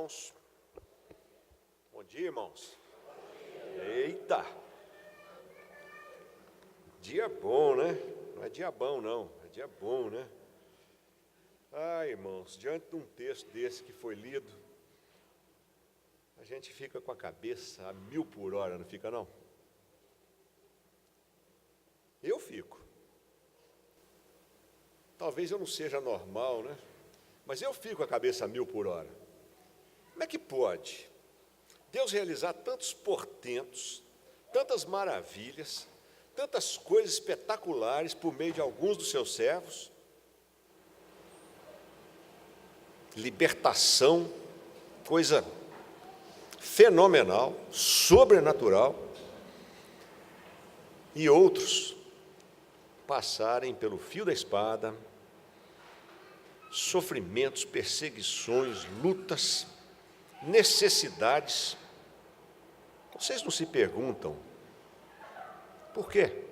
irmãos. Bom dia, irmãos. Eita! Dia bom, né? Não é dia bom, não. É dia bom, né? Ah, irmãos, diante de um texto desse que foi lido, a gente fica com a cabeça a 1000 por hora, não fica, não? Eu fico. Talvez eu não seja normal, né? Mas eu fico com a cabeça a 1000 por hora. Como é que pode Deus realizar tantos portentos, tantas maravilhas, tantas coisas espetaculares por meio de alguns dos seus servos? Libertação, coisa fenomenal, sobrenatural, e outros passarem pelo fio da espada, sofrimentos, perseguições, lutas, necessidades. Vocês não se perguntam por quê?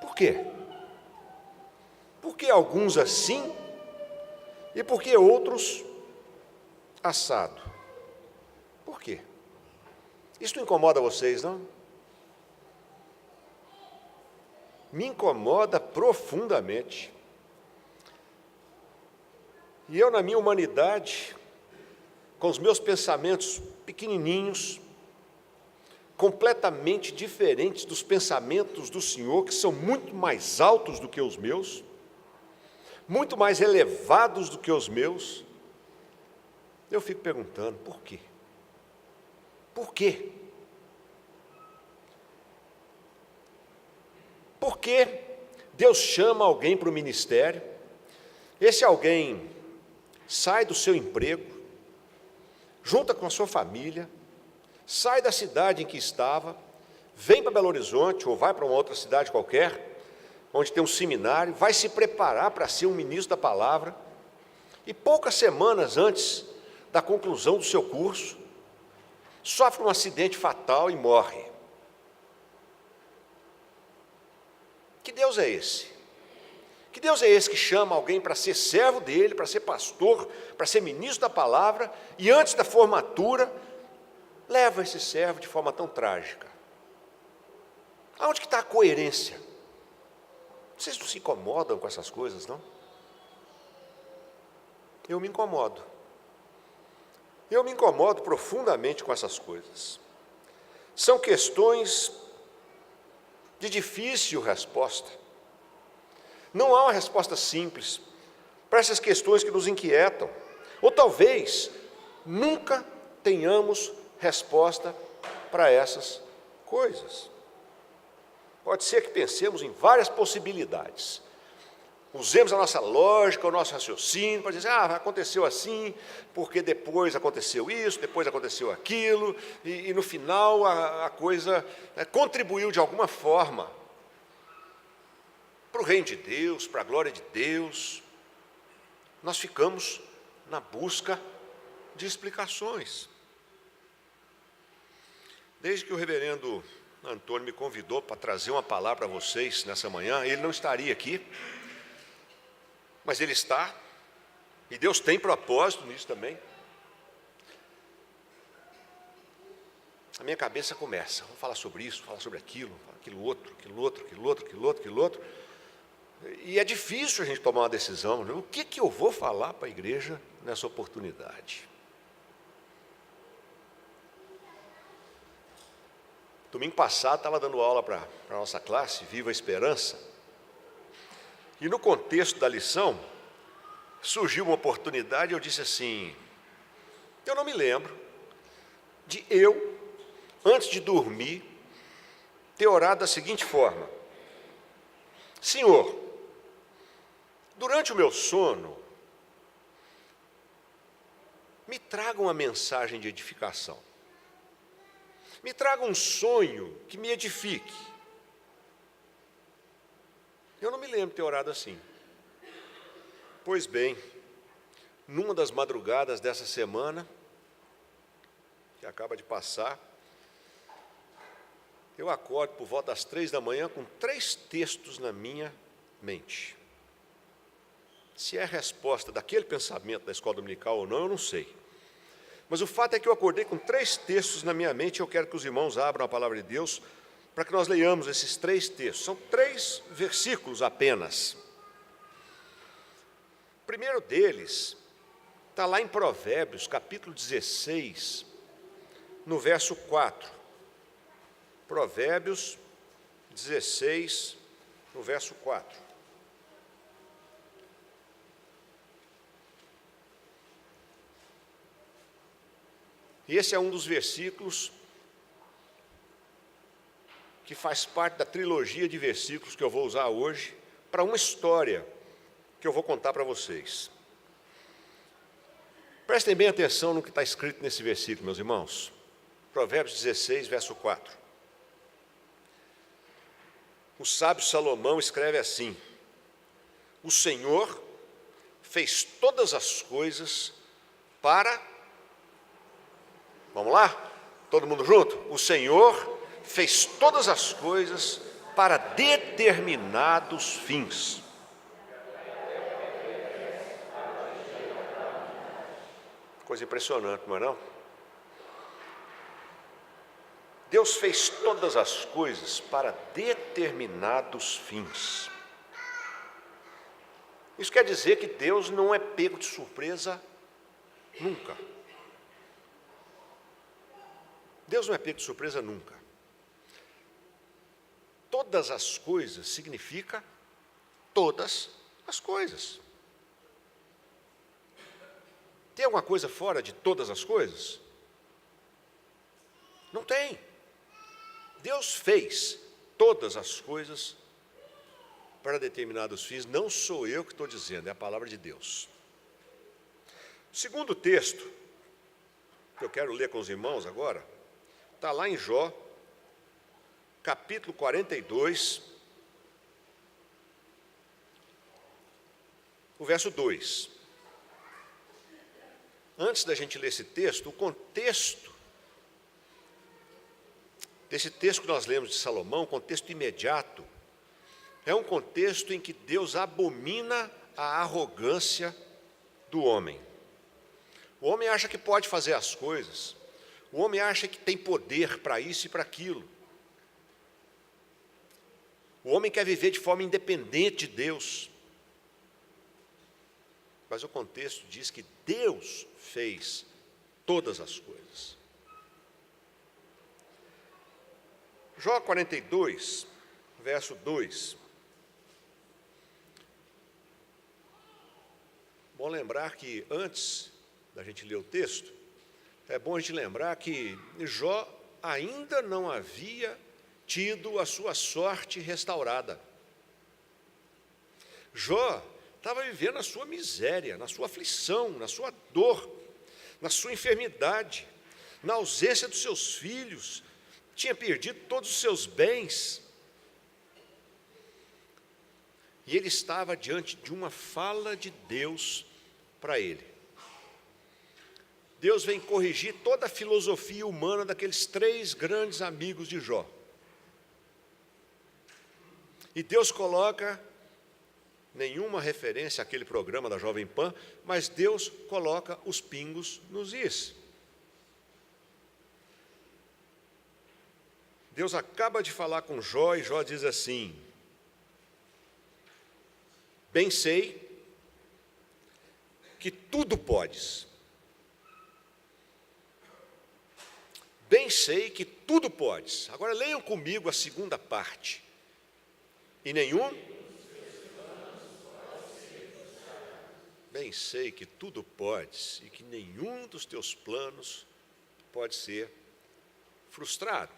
Por quê? Por que alguns assim e por que outros assado? Por quê? Isso não incomoda vocês, não? Me incomoda profundamente. E eu, na minha humanidade, com os meus pensamentos pequenininhos, completamente diferentes dos pensamentos do Senhor, que são muito mais altos do que os meus, muito mais elevados do que os meus, eu fico perguntando, por quê? Por quê? Por que Deus chama alguém para o ministério? Esse alguém sai do seu emprego, junta com a sua família, sai da cidade em que estava, vem para Belo Horizonte ou vai para uma outra cidade qualquer, onde tem um seminário, vai se preparar para ser um ministro da palavra, e poucas semanas antes da conclusão do seu curso, sofre um acidente fatal e morre. Que Deus é esse? Que Deus é esse que chama alguém para ser servo dele, para ser pastor, para ser ministro da palavra, e antes da formatura, leva esse servo de forma tão trágica? Aonde que está a coerência? Vocês não se incomodam com essas coisas, não? Eu me incomodo. Eu me incomodo profundamente com essas coisas. São questões de difícil resposta. Não há uma resposta simples para essas questões que nos inquietam. Ou talvez nunca tenhamos resposta para essas coisas. Pode ser que pensemos em várias possibilidades. Usemos a nossa lógica, o nosso raciocínio, para dizer, aconteceu assim, porque depois aconteceu isso, depois aconteceu aquilo, e no final a coisa contribuiu de alguma forma para o reino de Deus, para a glória de Deus. Nós ficamos na busca de explicações. Desde que o reverendo Antônio me convidou para trazer uma palavra para vocês nessa manhã, ele não estaria aqui, mas ele está, e Deus tem propósito nisso também. A minha cabeça começa, vamos falar sobre isso, falar sobre aquilo, aquilo outro, aquilo outro, aquilo outro, aquilo outro, aquilo outro. E é difícil a gente tomar uma decisão, né? O que eu vou falar para a igreja nessa oportunidade? Domingo passado, estava dando aula para a nossa classe, Viva a Esperança, e no contexto da lição, surgiu uma oportunidade, eu disse assim, eu não me lembro de eu, antes de dormir, ter orado da seguinte forma: Senhor, durante o meu sono, me traga uma mensagem de edificação. Me traga um sonho que me edifique. Eu não me lembro de ter orado assim. Pois bem, numa das madrugadas dessa semana, que acaba de passar, eu acordo por volta das 3 da manhã com 3 textos na minha mente. Se é a resposta daquele pensamento da escola dominical ou não, eu não sei. Mas o fato é que eu acordei com 3 textos na minha mente e eu quero que os irmãos abram a palavra de Deus para que nós leiamos esses 3 textos. São 3 versículos apenas. O primeiro deles está lá em Provérbios, capítulo 16, no verso 4. Provérbios 16, no verso 4. E esse é um dos versículos que faz parte da trilogia de versículos que eu vou usar hoje para uma história que eu vou contar para vocês. Prestem bem atenção no que está escrito nesse versículo, meus irmãos. Provérbios 16, verso 4. O sábio Salomão escreve assim: o Senhor fez todas as coisas para... Vamos lá? Todo mundo junto? O Senhor fez todas as coisas para determinados fins. Coisa impressionante, não é não? Deus fez todas as coisas para determinados fins. Isso quer dizer que Deus não é pego de surpresa nunca. Deus não é pego de surpresa nunca. Todas as coisas significa todas as coisas. Tem alguma coisa fora de todas as coisas? Não tem. Deus fez todas as coisas para determinados fins. Não sou eu que estou dizendo, é a palavra de Deus. O segundo texto, que eu quero ler com os irmãos agora, está lá em Jó, capítulo 42, o verso 2. Antes da gente ler esse texto, o contexto desse texto que nós lemos de Salomão, o contexto imediato, é um contexto em que Deus abomina a arrogância do homem. O homem acha que pode fazer as coisas, o homem acha que tem poder para isso e para aquilo. O homem quer viver de forma independente de Deus. Mas o contexto diz que Deus fez todas as coisas. Jó 42, verso 2. Bom lembrar que antes da gente ler o texto, é bom a gente lembrar que Jó ainda não havia tido a sua sorte restaurada. Jó estava vivendo na sua miséria, na sua aflição, na sua dor, na sua enfermidade, na ausência dos seus filhos, tinha perdido todos os seus bens. E ele estava diante de uma fala de Deus para ele. Deus vem corrigir toda a filosofia humana daqueles 3 grandes amigos de Jó. E Deus coloca nenhuma referência àquele programa da Jovem Pan, mas Deus coloca os pingos nos is. Deus acaba de falar com Jó e Jó diz assim: bem sei que tudo podes. Bem sei que tudo podes. Agora leiam comigo a segunda parte. E nenhum? Bem sei que tudo podes e que nenhum dos teus planos pode ser frustrado.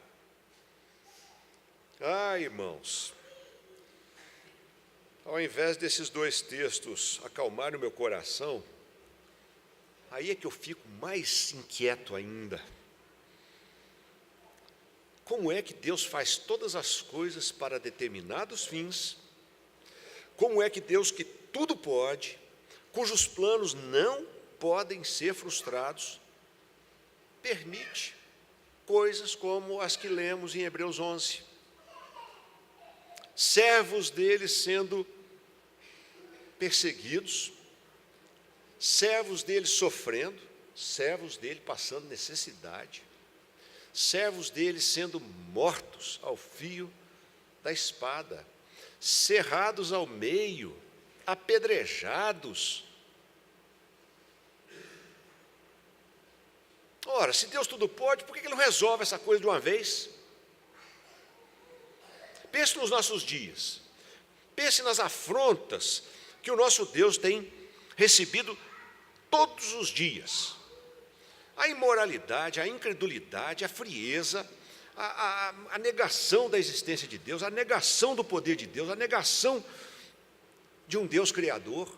Ah, irmãos, ao invés desses 2 textos acalmarem o meu coração, aí é que eu fico mais inquieto ainda. Como é que Deus faz todas as coisas para determinados fins? Como é que Deus, que tudo pode, cujos planos não podem ser frustrados, permite coisas como as que lemos em Hebreus 11. Servos dele sendo perseguidos, servos dele sofrendo, servos dele passando necessidade, servos dele sendo mortos ao fio da espada, cerrados ao meio, apedrejados. Ora, se Deus tudo pode, por que Ele não resolve essa coisa de uma vez? Pense nos nossos dias, pense nas afrontas que o nosso Deus tem recebido todos os dias. A imoralidade, a incredulidade, a frieza, a negação da existência de Deus, a negação do poder de Deus, a negação de um Deus criador,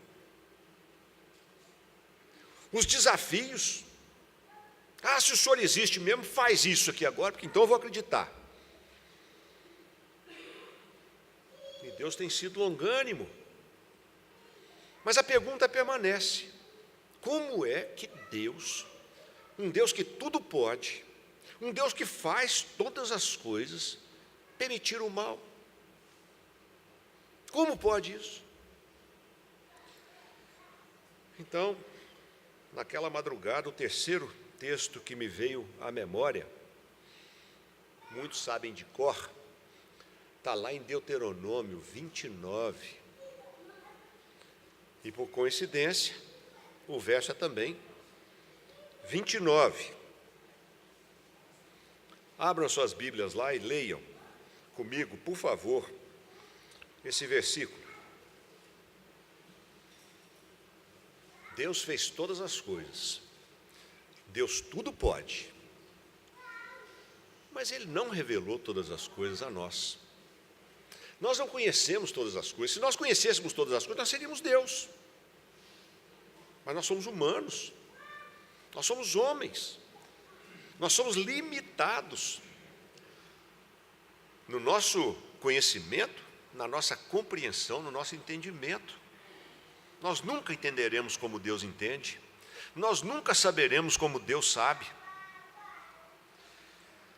os desafios. Se o Senhor existe mesmo, faz isso aqui agora, porque então eu vou acreditar. E Deus tem sido longânimo. Mas a pergunta permanece: como é que Deus, um Deus que tudo pode, um Deus que faz todas as coisas, permitir o mal? Como pode isso? Então, naquela madrugada, o terceiro texto que me veio à memória, muitos sabem de cor, está lá em Deuteronômio 29. E por coincidência, o verso é também 29. Abram suas Bíblias lá e leiam comigo, por favor, esse versículo. Deus fez todas as coisas, Deus tudo pode, mas Ele não revelou todas as coisas a nós. Nós não conhecemos todas as coisas. Se nós conhecêssemos todas as coisas, nós seríamos Deus. Mas nós somos humanos, nós somos homens, nós somos limitados no nosso conhecimento, na nossa compreensão, no nosso entendimento. Nós nunca entenderemos como Deus entende, nós nunca saberemos como Deus sabe.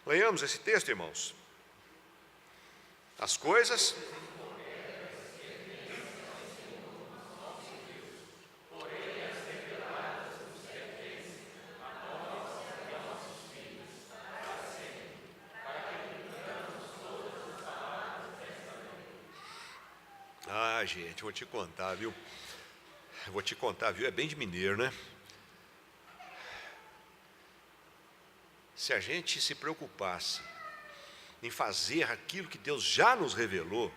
Leiamos esse texto, irmãos. As coisas gente, vou te contar, viu? É bem de mineiro, né? Se a gente se preocupasse em fazer aquilo que Deus já nos revelou,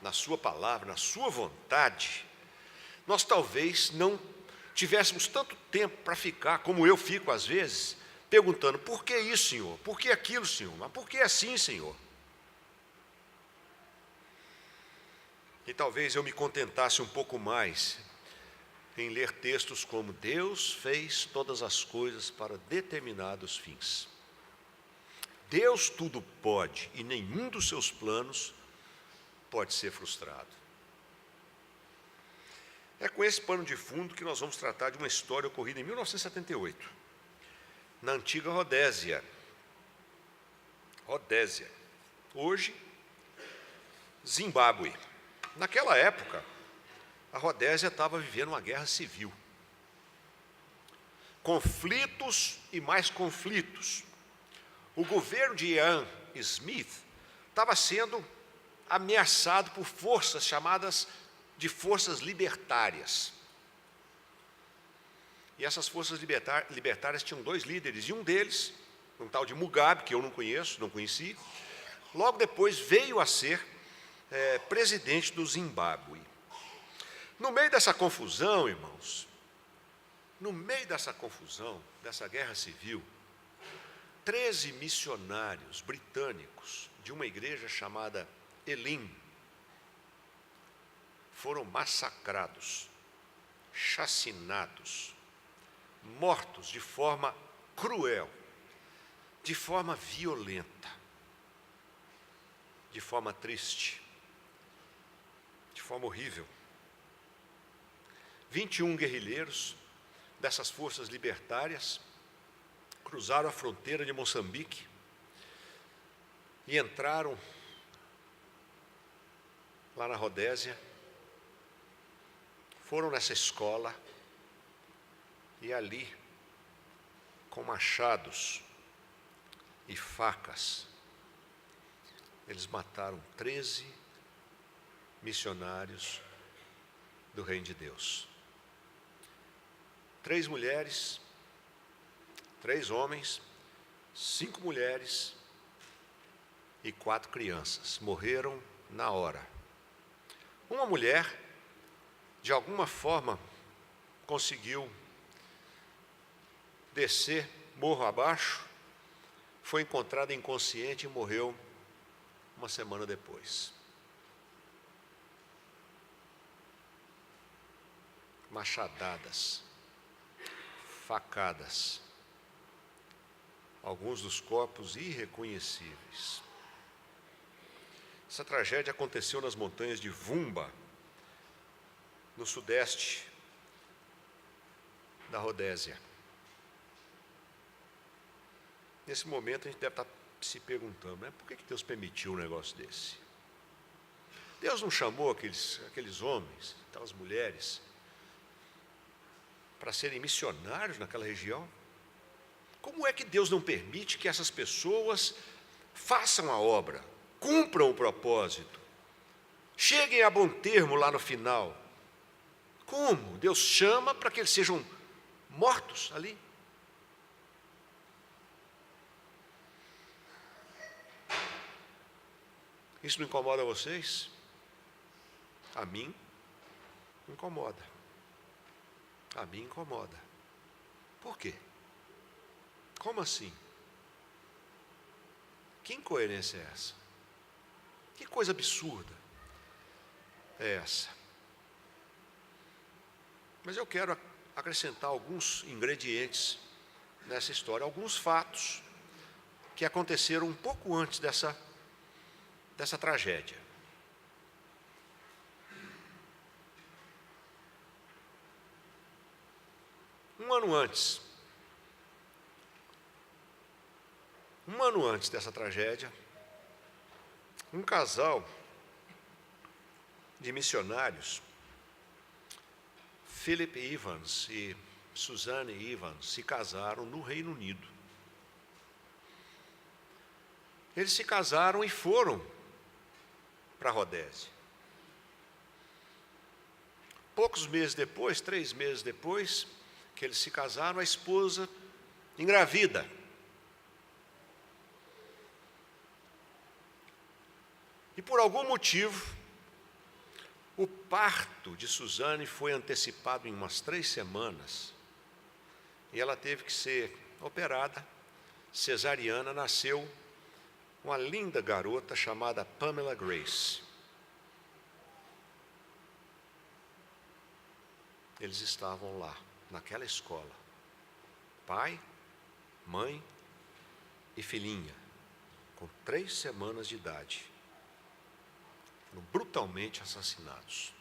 na sua palavra, na sua vontade, nós talvez não tivéssemos tanto tempo para ficar, como eu fico às vezes, perguntando: por que isso, Senhor? Por que aquilo, Senhor? Mas por que assim, Senhor? E talvez eu me contentasse um pouco mais em ler textos como: Deus fez todas as coisas para determinados fins. Deus tudo pode e nenhum dos seus planos pode ser frustrado. É com esse pano de fundo que nós vamos tratar de uma história ocorrida em 1978, na antiga Rodésia. Rodésia, hoje Zimbábue. Naquela época, a Rodésia estava vivendo uma guerra civil. Conflitos e mais conflitos. O governo de Ian Smith estava sendo ameaçado por forças chamadas de forças libertárias. E essas forças libertárias tinham dois líderes, e um deles, um tal de Mugabe, que eu não conheci, logo depois veio a ser presidente do Zimbábue. No meio dessa confusão, irmãos, no meio dessa confusão, dessa guerra civil, 13 missionários britânicos de uma igreja chamada Elim foram massacrados, chacinados, mortos de forma cruel, de forma violenta, de forma triste, de forma horrível. 21 guerrilheiros dessas forças libertárias cruzaram a fronteira de Moçambique e entraram lá na Rodésia, foram nessa escola e ali, com machados e facas, eles mataram 13 missionários do Reino de Deus. 3 mulheres, 3 homens, 5 mulheres e 4 crianças morreram na hora. Uma mulher, de alguma forma, conseguiu descer morro abaixo, foi encontrada inconsciente e morreu uma semana depois. Machadadas, facadas, alguns dos corpos irreconhecíveis. Essa tragédia aconteceu nas montanhas de Vumba, no sudeste da Rodésia. Nesse momento a gente deve estar se perguntando, né, por que Deus permitiu um negócio desse? Deus não chamou aqueles homens, aquelas mulheres, para serem missionários naquela região? Como é que Deus não permite que essas pessoas façam a obra, cumpram o propósito, cheguem a bom termo lá no final? Como? Deus chama para que eles sejam mortos ali. Isso não incomoda vocês? A mim incomoda. A mim incomoda. Por quê? Como assim? Que incoerência é essa? Que coisa absurda é essa? Mas eu quero acrescentar alguns ingredientes nessa história, alguns fatos que aconteceram um pouco antes dessa tragédia. Um ano antes dessa tragédia, um casal de missionários, Philip Evans e Suzanne Evans, se casaram no Reino Unido. Eles se casaram e foram para a Rodésia. Poucos meses depois, 3 meses depois que eles se casaram, a esposa engravida. E por algum motivo, o parto de Suzane foi antecipado em umas 3 semanas. E ela teve que ser operada, cesariana, nasceu uma linda garota chamada Pamela Grace. Eles estavam lá, naquela escola, pai, mãe e filhinha, com 3 semanas de idade, foram brutalmente assassinados.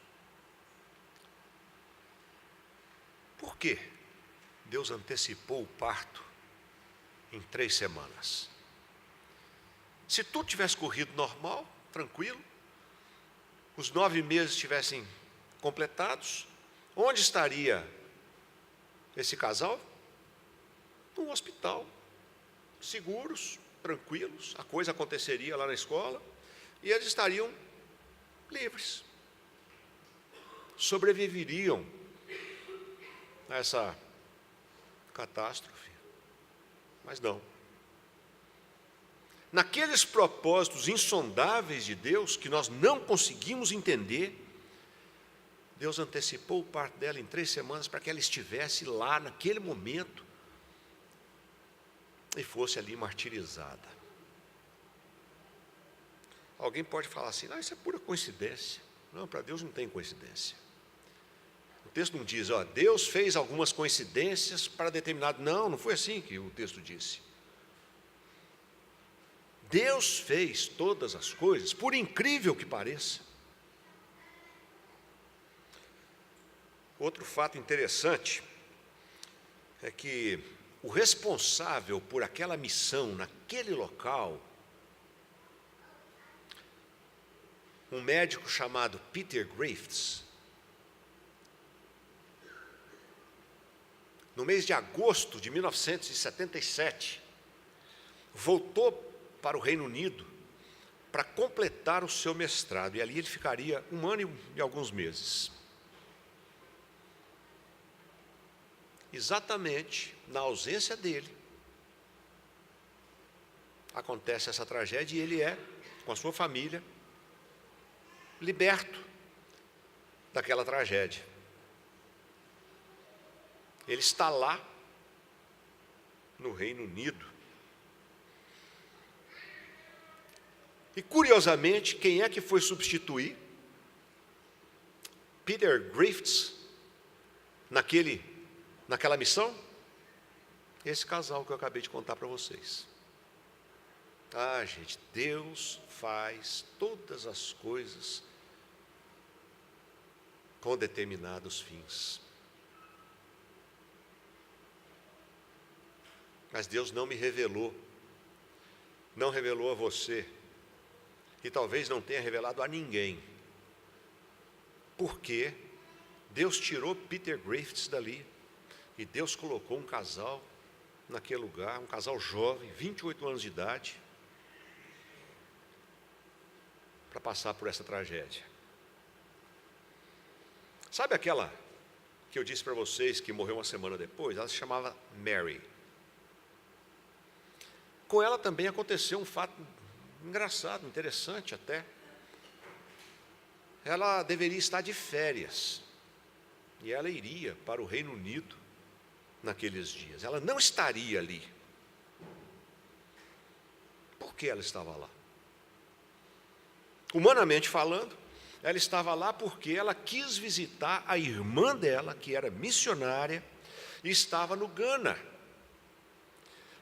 Por que Deus antecipou o parto em 3 semanas? Se tudo tivesse corrido normal, tranquilo, os 9 meses tivessem completados, onde estaria esse casal? No hospital, seguros, tranquilos, a coisa aconteceria lá na escola e eles estariam livres, sobreviveriam a essa catástrofe. Mas não. Naqueles propósitos insondáveis de Deus, que nós não conseguimos entender, Deus antecipou o parto dela em 3 semanas para que ela estivesse lá naquele momento e fosse ali martirizada. Alguém pode falar assim, não, isso é pura coincidência. Não, para Deus não tem coincidência. O texto não diz, Deus fez algumas coincidências para determinado. Não, não foi assim que o texto disse. Deus fez todas as coisas, por incrível que pareça. Outro fato interessante é que o responsável por aquela missão, naquele local, um médico chamado Peter Griffiths, no mês de agosto de 1977, voltou para o Reino Unido para completar o seu mestrado, e ali ele ficaria 1 ano e alguns meses. Exatamente na ausência dele, acontece essa tragédia e ele é, com a sua família, liberto daquela tragédia. Ele está lá, no Reino Unido. E, curiosamente, quem é que foi substituir Peter Griffiths naquela missão? Esse casal que eu acabei de contar para vocês. Ah, gente, Deus faz todas as coisas com determinados fins. Mas Deus não me revelou, não revelou a você, e talvez não tenha revelado a ninguém, porque Deus tirou Peter Griffiths dali, e Deus colocou um casal naquele lugar, um casal jovem, 28 anos de idade, para passar por essa tragédia. Sabe aquela que eu disse para vocês que morreu uma semana depois? Ela se chamava Mary. Com ela também aconteceu um fato engraçado, interessante até. Ela deveria estar de férias, e ela iria para o Reino Unido naqueles dias. Ela não estaria ali. Por que ela estava lá? Humanamente falando, ela estava lá porque ela quis visitar a irmã dela, que era missionária, e estava no Ghana.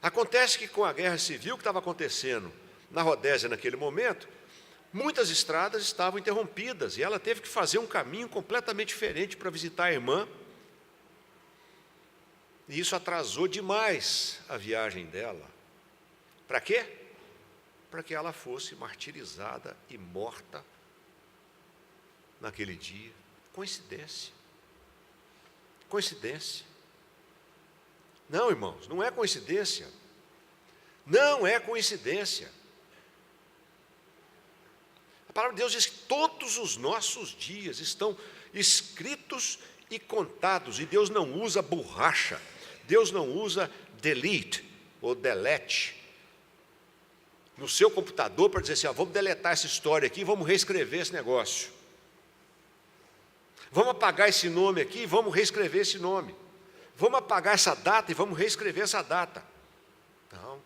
Acontece que com a guerra civil que estava acontecendo na Rodésia naquele momento, muitas estradas estavam interrompidas, e ela teve que fazer um caminho completamente diferente para visitar a irmã. E isso atrasou demais a viagem dela. Para quê? Para que ela fosse martirizada e morta naquele dia. Coincidência. Coincidência. Não, irmãos, não é coincidência. Não é coincidência. A palavra de Deus diz que todos os nossos dias estão escritos e contados, e Deus não usa borracha, Deus não usa delete ou delete no seu computador para dizer assim, vamos deletar essa história aqui, vamos reescrever esse negócio. Vamos apagar esse nome aqui e vamos reescrever esse nome. Vamos apagar essa data e vamos reescrever essa data. Não.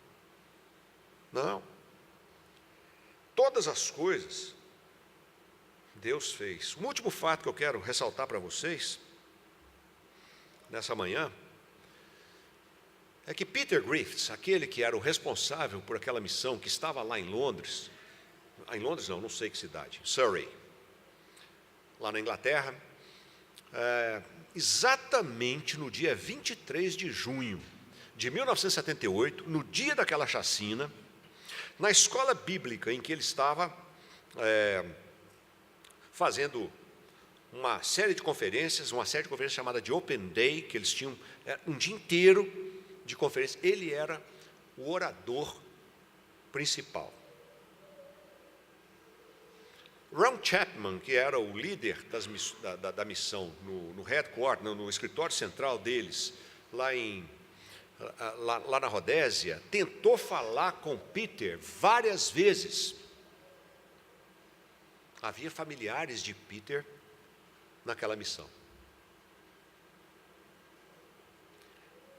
Não. Todas as coisas Deus fez. Um último fato que eu quero ressaltar para vocês, nessa manhã, é que Peter Griffiths, aquele que era o responsável por aquela missão, que estava lá em Londres, não sei que cidade, Surrey, lá na Inglaterra, exatamente no dia 23 de junho de 1978, no dia daquela chacina, na escola bíblica em que ele estava fazendo uma série de conferências chamada de Open Day, que eles tinham um dia inteiro de conferência, ele era o orador principal. Ron Chapman, que era o líder da missão no headquarter, no escritório central deles, lá na Rodésia, tentou falar com Peter várias vezes. Havia familiares de Peter naquela missão.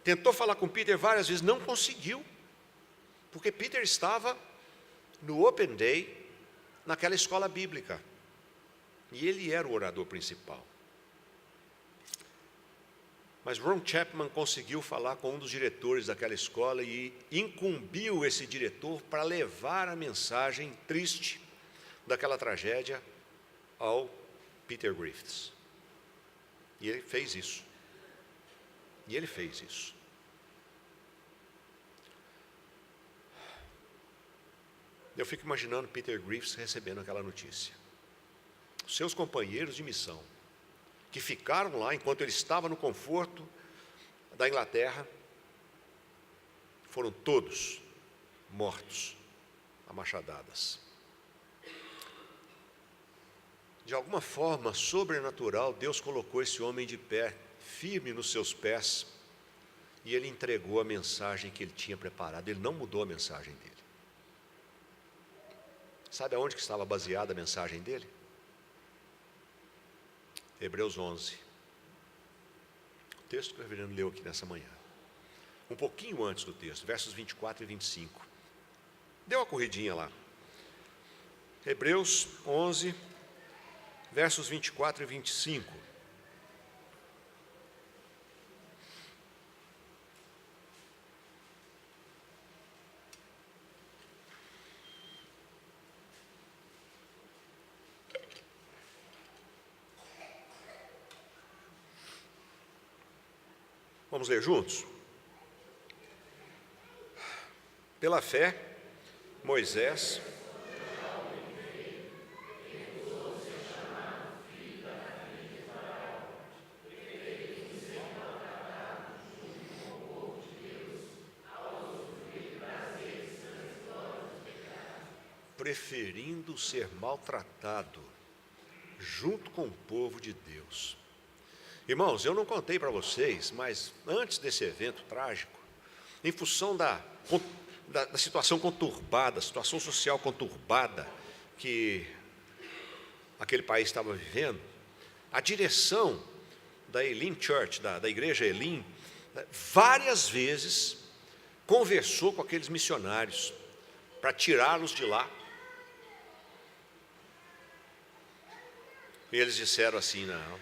Tentou falar com Peter várias vezes, não conseguiu, porque Peter estava no Open Day, naquela escola bíblica, e ele era o orador principal. Mas Ron Chapman conseguiu falar com um dos diretores daquela escola e incumbiu esse diretor para levar a mensagem triste daquela tragédia ao Peter Griffiths. E ele fez isso. Eu fico imaginando Peter Griffiths recebendo aquela notícia. Os seus companheiros de missão, que ficaram lá enquanto ele estava no conforto da Inglaterra foram todos mortos a machadadas. De alguma forma sobrenatural, Deus colocou esse homem de pé, firme nos seus pés, e ele entregou a mensagem que ele tinha preparado. Ele não mudou a mensagem dele. Sabe aonde que estava baseada a mensagem dele? Hebreus 11. O texto que o reverendo leu aqui nessa manhã. Um pouquinho antes do texto, versos 24 e 25. Deu uma corridinha lá. Hebreus 11, versos 24 e 25. Vamos ler juntos? Pela fé, Moisés, preferindo ser maltratado junto com o povo de Deus. Irmãos, eu não contei para vocês, mas antes desse evento trágico, em função da situação conturbada, situação social conturbada que aquele país estava vivendo, a direção da Elim Church, da igreja Elim, várias vezes conversou com aqueles missionários para tirá-los de lá. E eles disseram assim: não,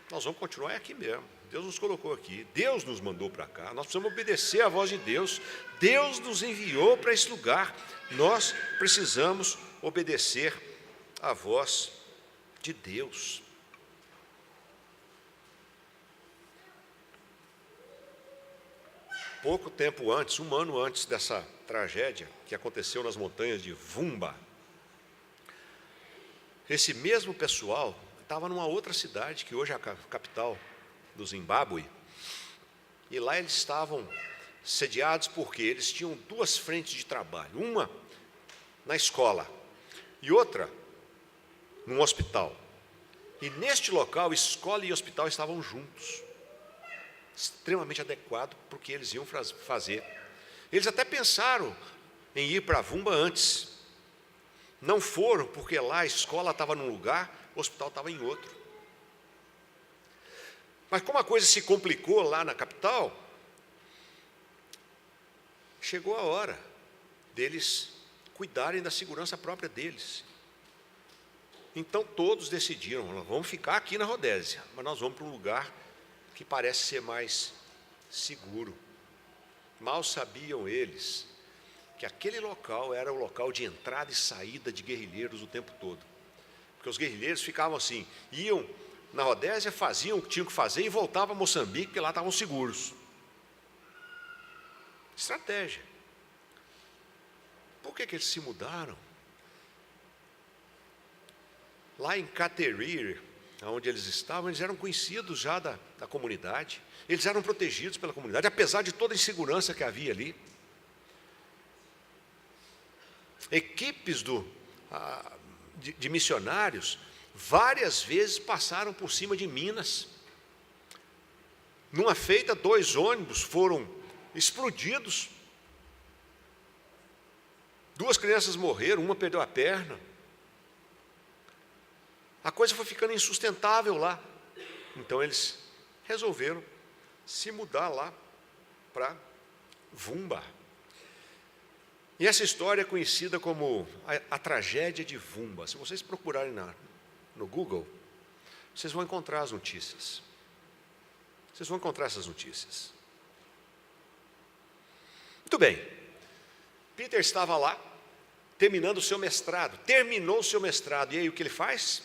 nós vamos continuar aqui mesmo. Deus nos colocou aqui, Deus nos mandou para cá, nós precisamos obedecer à voz de Deus. Deus nos enviou para esse lugar, nós precisamos obedecer à voz de Deus. Pouco tempo antes, um ano antes dessa tragédia que aconteceu nas montanhas de Vumba, esse mesmo pessoal estava numa outra cidade, que hoje é a capital do Zimbábue, e lá eles estavam sediados porque eles tinham duas frentes de trabalho, uma na escola e outra num hospital. E neste local, escola e hospital estavam juntos, extremamente adequado para o que eles iam fazer. Eles até pensaram em ir para Vumba antes, não foram porque lá a escola estava num lugar, o hospital estava em outro. Mas como a coisa se complicou lá na capital, chegou a hora deles cuidarem da segurança própria deles. Então todos decidiram: vamos ficar aqui na Rodésia, mas nós vamos para um lugar que parece ser mais seguro. Mal sabiam eles que aquele local era o local de entrada e saída de guerrilheiros o tempo todo. Porque os guerrilheiros ficavam assim, iam na Rodésia, faziam o que tinham que fazer e voltavam a Moçambique, porque lá estavam seguros. Estratégia. Por que eles se mudaram? Lá em Cateriri, onde eles estavam, eles eram conhecidos já da comunidade, eles eram protegidos pela comunidade, apesar de toda a insegurança que havia ali. Equipes de missionários várias vezes passaram por cima de minas. Numa feita, 2 ônibus foram explodidos. 2 crianças morreram, uma perdeu a perna. A coisa foi ficando insustentável lá. Então eles resolveram se mudar lá para Vumba. E essa história é conhecida como a tragédia de Vumba. Se vocês procurarem no Google, vocês vão encontrar as notícias. Vocês vão encontrar essas notícias. Muito bem. Peter estava lá, terminando o seu mestrado. Terminou o seu mestrado. E aí, o que ele faz?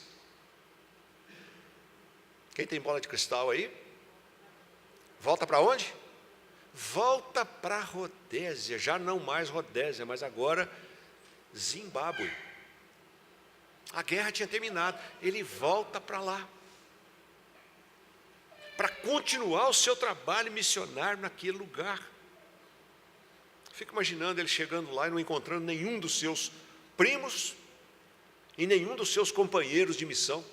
Quem tem bola de cristal aí? Volta para onde? Volta para Rodésia. Já não mais Rodésia, mas agora Zimbábue. A guerra tinha terminado. Ele volta para lá. para continuar o seu trabalho missionário naquele lugar. Fico imaginando ele chegando lá e não encontrando nenhum dos seus primos e nenhum dos seus companheiros de missão.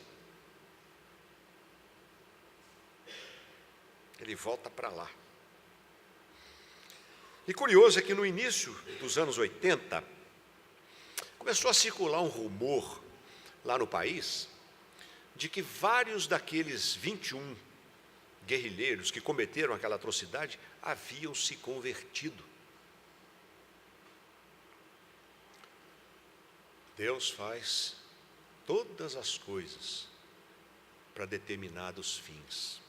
Ele volta para lá. E curioso é que no início dos anos 80, começou a circular um rumor lá no país de que vários daqueles 21 guerrilheiros que cometeram aquela atrocidade haviam se convertido. Deus faz todas as coisas para determinados fins.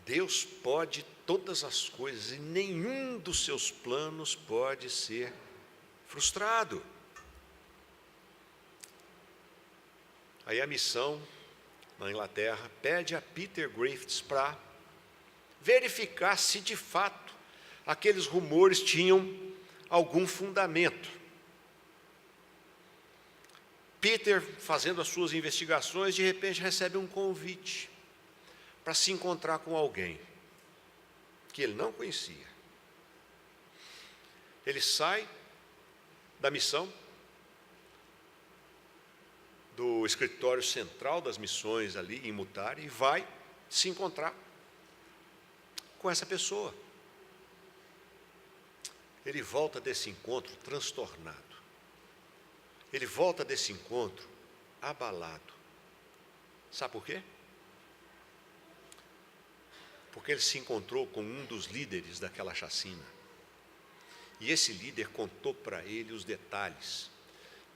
Deus pode todas as coisas e nenhum dos seus planos pode ser frustrado. Aí a missão na Inglaterra pede a Peter Griffiths para verificar se de fato aqueles rumores tinham algum fundamento. Peter, fazendo as suas investigações, de repente recebe um convite para se encontrar com alguém que ele não conhecia. Ele sai da missão, do escritório central das missões ali em Mutare, e vai se encontrar com essa pessoa. Ele volta desse encontro transtornado. Ele volta desse encontro abalado. Sabe por quê? Porque ele se encontrou com um dos líderes daquela chacina. E esse líder contou para ele os detalhes.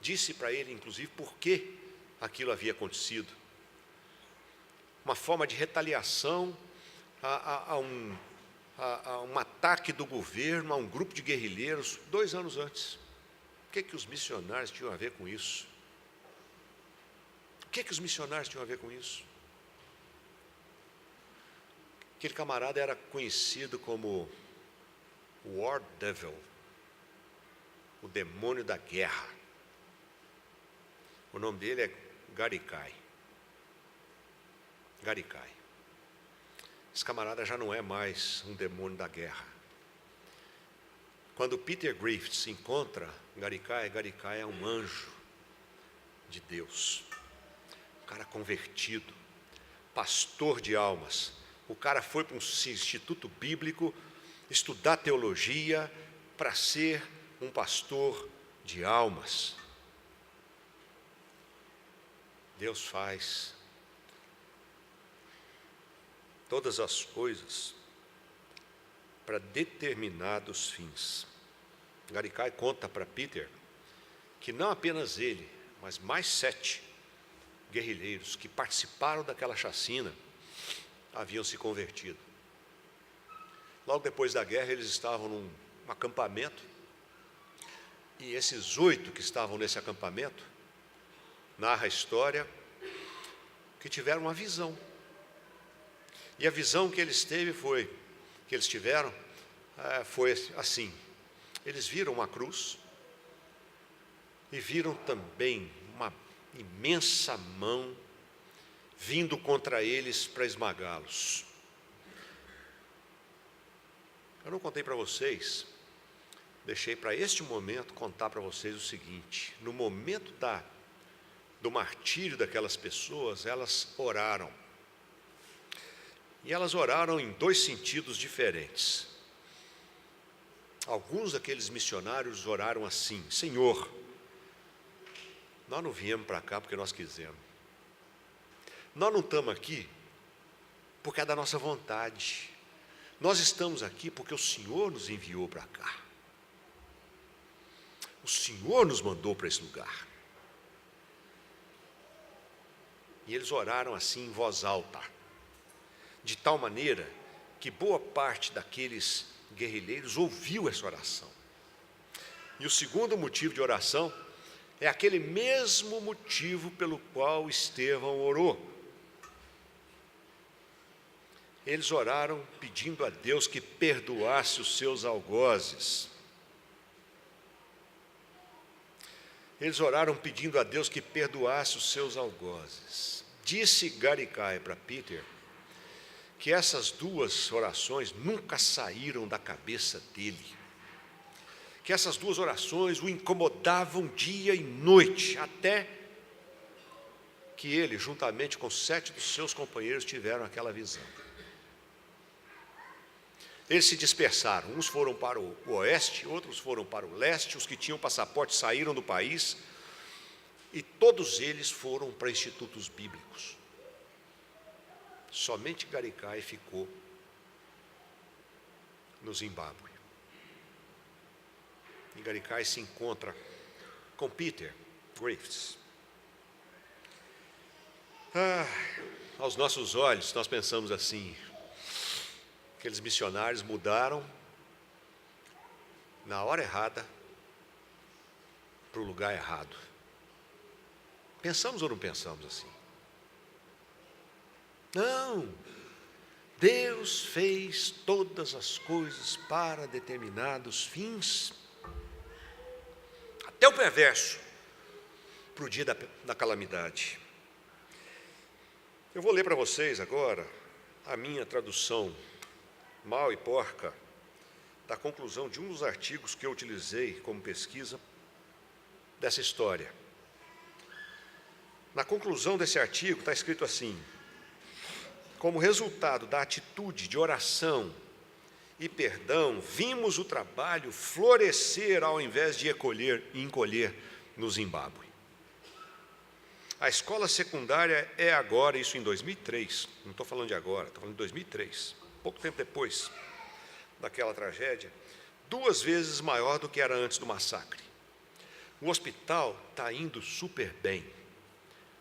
Disse para ele, inclusive, por que aquilo havia acontecido. Uma forma de retaliação a um ataque do governo a um grupo de guerrilheiros 2 anos antes. O que os missionários tinham a ver com isso? O que os missionários tinham a ver com isso? Aquele camarada era conhecido como War Devil, o demônio da guerra. O nome dele é Garikai. Garikai. Esse camarada já não é mais um demônio da guerra. Quando Peter Griffiths encontra Garikai, Garikai é um anjo de Deus. Um cara convertido, pastor de almas. O cara foi para um instituto bíblico estudar teologia para ser um pastor de almas. Deus faz todas as coisas para determinados fins. Garikai conta para Peter que não apenas ele, mas mais 7 guerrilheiros que participaram daquela chacina haviam se convertido. Logo depois da guerra, eles estavam num acampamento, e esses 8 que estavam nesse acampamento, narra a história, que tiveram uma visão. E a visão que eles tiveram, foi assim: eles viram uma cruz, e viram também uma imensa mão vindo contra eles para esmagá-los. Eu não contei para vocês, deixei para este momento contar para vocês o seguinte: no momento do martírio daquelas pessoas, elas oraram. E elas oraram em 2 sentidos diferentes. Alguns daqueles missionários oraram assim: Senhor, nós não viemos para cá porque nós quisemos. Nós não estamos aqui porque é da nossa vontade. Nós estamos aqui porque o Senhor nos enviou para cá. O Senhor nos mandou para esse lugar. E eles oraram assim em voz alta, de tal maneira que boa parte daqueles guerrilheiros ouviu essa oração. E o segundo motivo de oração é aquele mesmo motivo pelo qual Estevão orou. Eles oraram pedindo a Deus que perdoasse os seus algozes. Eles oraram pedindo a Deus que perdoasse os seus algozes. Disse Garicai para Peter que essas duas orações nunca saíram da cabeça dele, que essas duas orações o incomodavam dia e noite, até que ele, juntamente com 7 dos seus companheiros, tiveram aquela visão. Eles se dispersaram, uns foram para o oeste, outros foram para o leste, os que tinham passaporte saíram do país, e todos eles foram para institutos bíblicos. Somente Garicai ficou no Zimbábue. E Garicai se encontra com Peter Griffiths. Aos nossos olhos, nós pensamos assim: aqueles missionários mudaram na hora errada para o lugar errado. Pensamos ou não pensamos assim? Não, Deus fez todas as coisas para determinados fins, até o perverso, para o dia da calamidade. Eu vou ler para vocês agora a minha tradução mal e porca da conclusão de um dos artigos que eu utilizei como pesquisa dessa história. Na conclusão desse artigo está escrito assim: como resultado da atitude de oração e perdão, vimos o trabalho florescer ao invés de encolher no Zimbábue. A escola secundária é agora, isso em 2003, não estou falando de agora, estou falando de 2003, pouco tempo depois daquela tragédia, 2 vezes maior do que era antes do massacre. O hospital está indo super bem.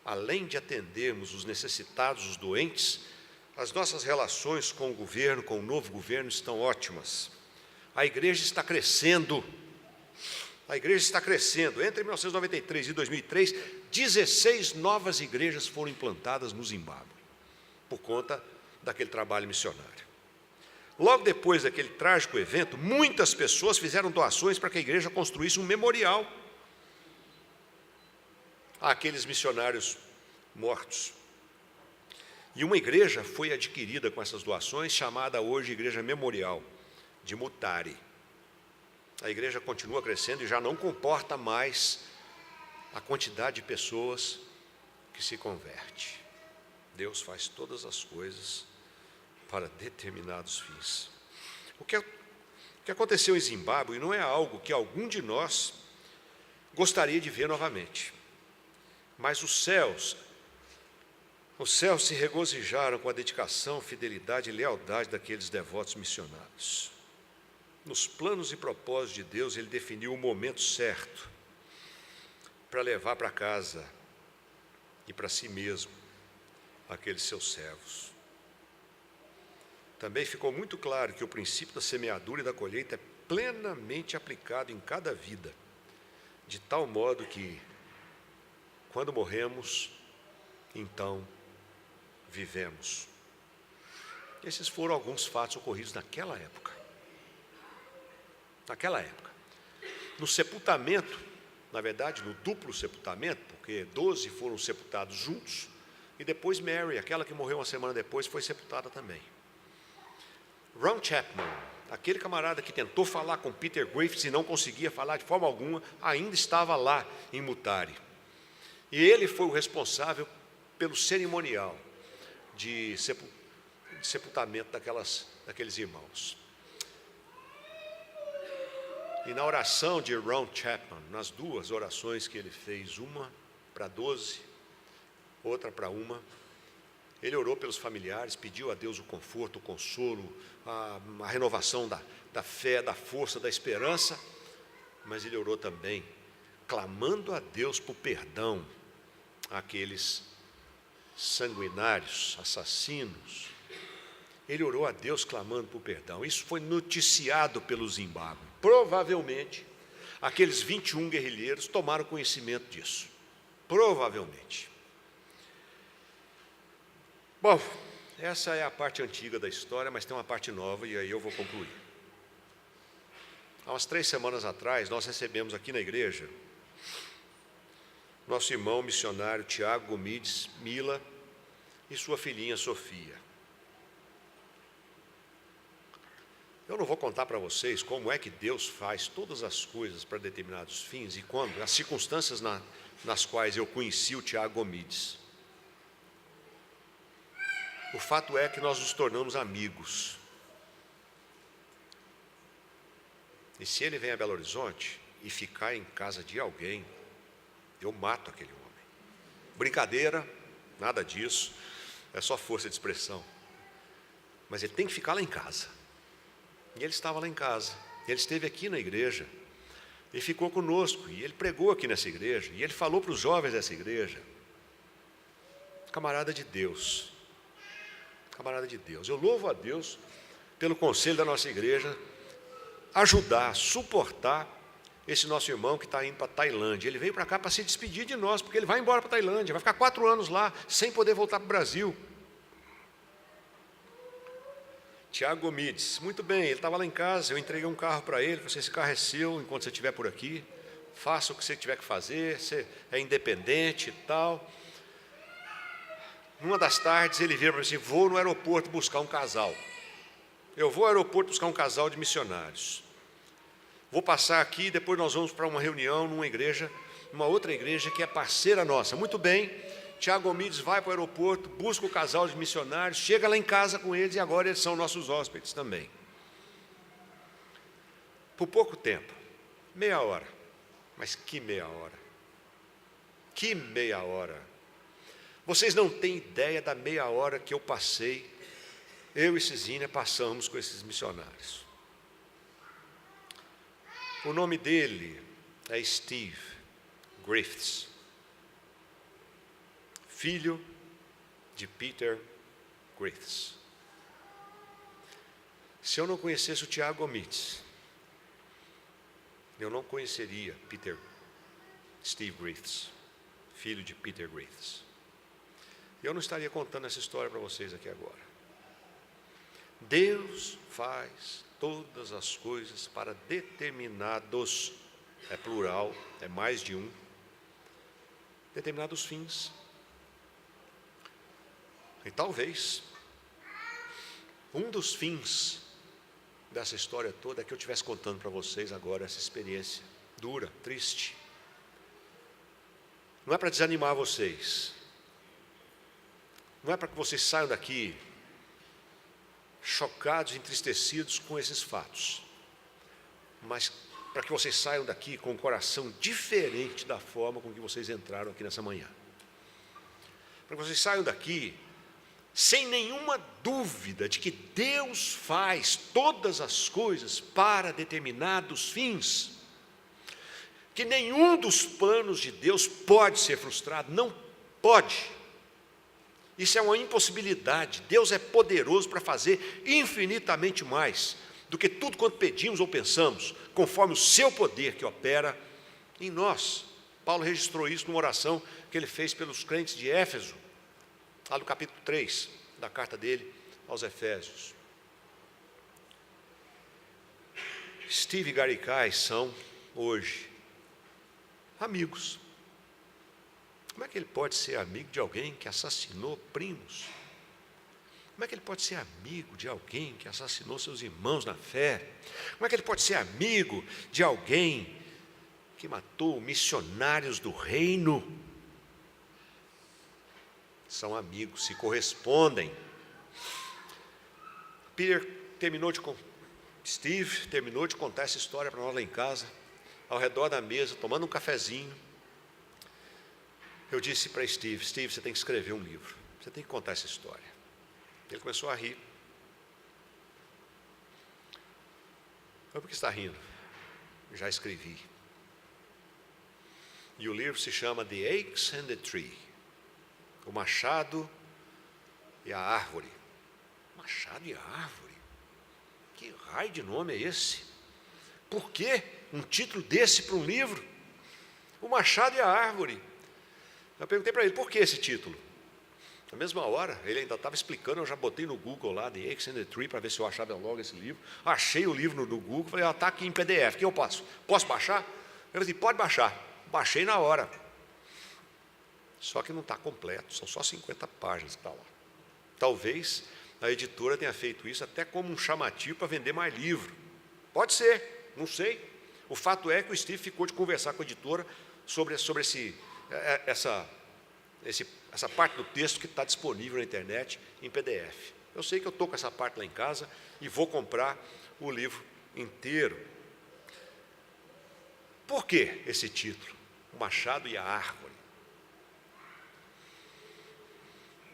Além de atendermos os necessitados, os doentes, as nossas relações com o governo, com o novo governo, estão ótimas. A igreja está crescendo. A igreja está crescendo. Entre 1993 e 2003, 16 novas igrejas foram implantadas no Zimbábue, por conta daquele trabalho missionário. Logo depois daquele trágico evento, muitas pessoas fizeram doações para que a igreja construísse um memorial àqueles missionários mortos. E uma igreja foi adquirida com essas doações, chamada hoje Igreja Memorial de Mutare. A igreja continua crescendo e já não comporta mais a quantidade de pessoas que se converte. Deus faz todas as coisas para determinados fins. O que aconteceu em Zimbábue não é algo que algum de nós gostaria de ver novamente. Mas os céus se regozijaram com a dedicação, fidelidade e lealdade daqueles devotos missionários. Nos planos e propósitos de Deus, Ele definiu o momento certo para levar para casa e para si mesmo aqueles seus servos. Também ficou muito claro que o princípio da semeadura e da colheita é plenamente aplicado em cada vida, de tal modo que, quando morremos, então vivemos. Esses foram alguns fatos ocorridos naquela época. Naquela época. No sepultamento, na verdade, no duplo sepultamento, porque 12 foram sepultados juntos, e depois Mary, aquela que morreu uma semana depois, foi sepultada também. Ron Chapman, aquele camarada que tentou falar com Peter Griffiths e não conseguia falar de forma alguma, ainda estava lá em Mutare. E ele foi o responsável pelo cerimonial de sepultamento daqueles irmãos. E na oração de Ron Chapman, nas 2 orações que ele fez, uma para 12, outra para uma, ele orou pelos familiares, pediu a Deus o conforto, o consolo, a renovação da fé, da força, da esperança, mas ele orou também, clamando a Deus por perdão àqueles sanguinários, assassinos. Ele orou a Deus clamando por perdão. Isso foi noticiado pelo Zimbábue. Provavelmente, aqueles 21 guerrilheiros tomaram conhecimento disso. Provavelmente. Bom, essa é a parte antiga da história, mas tem uma parte nova e aí eu vou concluir. Há umas 3 semanas atrás, nós recebemos aqui na igreja nosso irmão missionário Tiago Gomides Mila, e sua filhinha Sofia. Eu não vou contar para vocês como é que Deus faz todas as coisas para determinados fins e quando, as circunstâncias nas quais eu conheci o Tiago Gomides. O fato é que nós nos tornamos amigos. E se ele vem a Belo Horizonte e ficar em casa de alguém, eu mato aquele homem. Brincadeira, nada disso, é só força de expressão. Mas ele tem que ficar lá em casa. E ele estava lá em casa, ele esteve aqui na igreja, ele ficou conosco, e ele pregou aqui nessa igreja, e ele falou para os jovens dessa igreja. Camarada de Deus, camarada de Deus. Eu louvo a Deus pelo conselho da nossa igreja, ajudar, suportar esse nosso irmão que está indo para a Tailândia. Ele veio para cá para se despedir de nós, porque ele vai embora para a Tailândia, vai ficar 4 anos lá, sem poder voltar para o Brasil. Tiago Gomides, muito bem, ele estava lá em casa, eu entreguei um carro para ele, falei, esse carro é seu enquanto você estiver por aqui, faça o que você tiver que fazer, você é independente e tal. Numa das tardes ele vira para mim assim, vou no aeroporto buscar um casal. Eu vou ao aeroporto buscar um casal de missionários. Vou passar aqui, depois nós vamos para uma reunião numa igreja, numa outra igreja que é parceira nossa. Muito bem, Tiago Gomides vai para o aeroporto, busca o casal de missionários, chega lá em casa com eles e agora eles são nossos hóspedes também. Por pouco tempo, meia hora, mas que meia hora, que meia hora. Vocês não têm ideia da meia hora que eu passei, eu e Cisínia passamos com esses missionários. O nome dele é Steve Griffiths, filho de Peter Griffiths. Se eu não conhecesse o Tiago Gomides, eu não conheceria Steve Griffiths, filho de Peter Griffiths. Eu não estaria contando essa história para vocês aqui agora. Deus faz todas as coisas para determinados, é plural, é mais de um, determinados fins. E talvez um dos fins dessa história toda é que eu estivesse contando para vocês agora essa experiência dura, triste. Não é para desanimar vocês, não é para que vocês saiam daqui chocados, entristecidos com esses fatos, mas para que vocês saiam daqui com um coração diferente da forma com que vocês entraram aqui nessa manhã. Para que vocês saiam daqui sem nenhuma dúvida de que Deus faz todas as coisas para determinados fins, que nenhum dos planos de Deus pode ser frustrado, não pode. Isso é uma impossibilidade. Deus é poderoso para fazer infinitamente mais do que tudo quanto pedimos ou pensamos, conforme o seu poder que opera em nós. Paulo registrou isso numa oração que ele fez pelos crentes de Éfeso, lá no capítulo 3 da carta dele aos Efésios. Steve e Gary Kai são, hoje, amigos. Como é que ele pode ser amigo de alguém que assassinou primos? Como é que ele pode ser amigo de alguém que assassinou seus irmãos na fé? Como é que ele pode ser amigo de alguém que matou missionários do reino? São amigos, se correspondem. Steve terminou de contar essa história para nós lá em casa, ao redor da mesa, tomando um cafezinho. Eu disse para Steve, você tem que escrever um livro, você tem que contar essa história. Ele começou a rir. Mas por que está rindo? Já escrevi. E o livro se chama The Axe and the Tree, o machado e a árvore. Machado e a árvore? Que raio de nome é esse? Por que um título desse para um livro? O machado e a árvore. Eu perguntei para ele, por que esse título? Na mesma hora, ele ainda estava explicando, eu já botei no Google lá, The Axe and the Tree, para ver se eu achava logo esse livro. Achei o livro no Google, falei, está aqui em PDF, o que eu posso? Posso baixar? Eu falei, pode baixar. Baixei na hora. Só que não está completo, são só 50 páginas que está lá. Talvez a editora tenha feito isso até como um chamativo para vender mais livro. Pode ser, não sei. O fato é que o Steve ficou de conversar com a editora sobre essa parte do texto que está disponível na internet em PDF. Eu sei que eu estou com essa parte lá em casa e vou comprar o livro inteiro. Por que esse título? O Machado e a Árvore.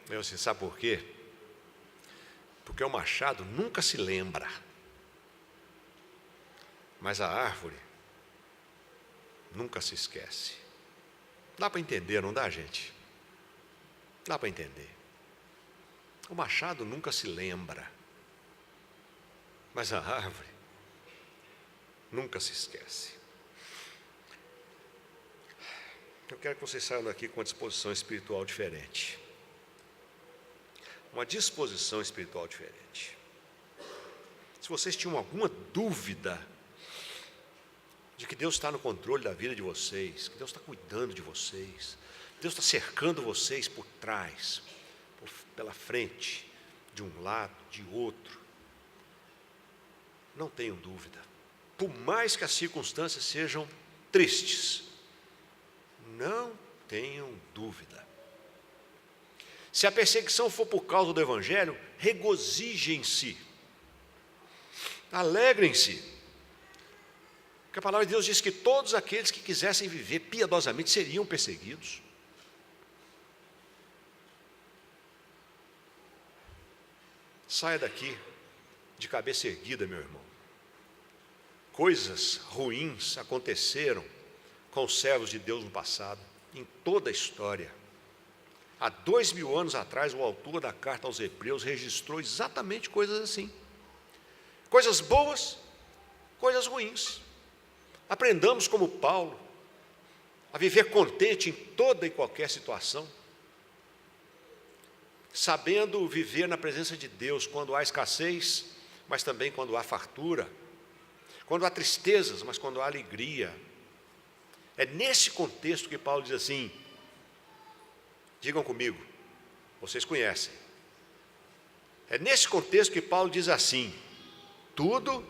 Eu assim, sabe por quê? Porque o machado nunca se lembra, mas a árvore nunca se esquece. Dá para entender, não dá, gente? Dá para entender. O machado nunca se lembra, mas a árvore nunca se esquece. Eu quero que vocês saiam daqui com uma disposição espiritual diferente. Uma disposição espiritual diferente. Se vocês tinham alguma dúvida de que Deus está no controle da vida de vocês, que Deus está cuidando de vocês, Deus está cercando vocês por trás, pela frente, de um lado, de outro, não tenham dúvida. Por mais que as circunstâncias sejam tristes, não tenham dúvida. Se a perseguição for por causa do Evangelho, regozijem-se, alegrem-se, porque a palavra de Deus diz que todos aqueles que quisessem viver piedosamente seriam perseguidos. Saia daqui de cabeça erguida, meu irmão. Coisas ruins aconteceram com os servos de Deus no passado, em toda a história. Há 2000 anos atrás, o autor da carta aos Hebreus registrou exatamente coisas assim. Coisas boas, coisas ruins. Aprendamos como Paulo, a viver contente em toda e qualquer situação, sabendo viver na presença de Deus quando há escassez, mas também quando há fartura, quando há tristezas, mas quando há alegria. É nesse contexto que Paulo diz assim, digam comigo, vocês conhecem. É nesse contexto que Paulo diz assim, tudo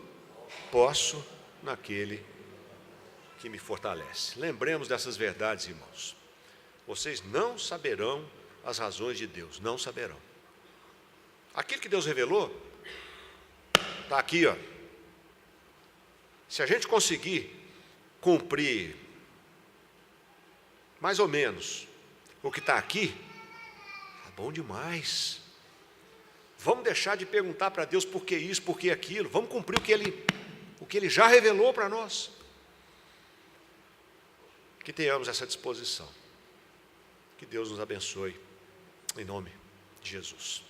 posso naquele que me fortalece. Lembremos dessas verdades, irmãos. Vocês não saberão as razões de Deus, não saberão. Aquilo que Deus revelou, está aqui, ó. Se a gente conseguir cumprir mais ou menos o que está aqui, está bom demais. Vamos deixar de perguntar para Deus por que isso, por que aquilo. Vamos cumprir o que Ele já revelou para nós. Que tenhamos essa disposição. Que Deus nos abençoe, em nome de Jesus.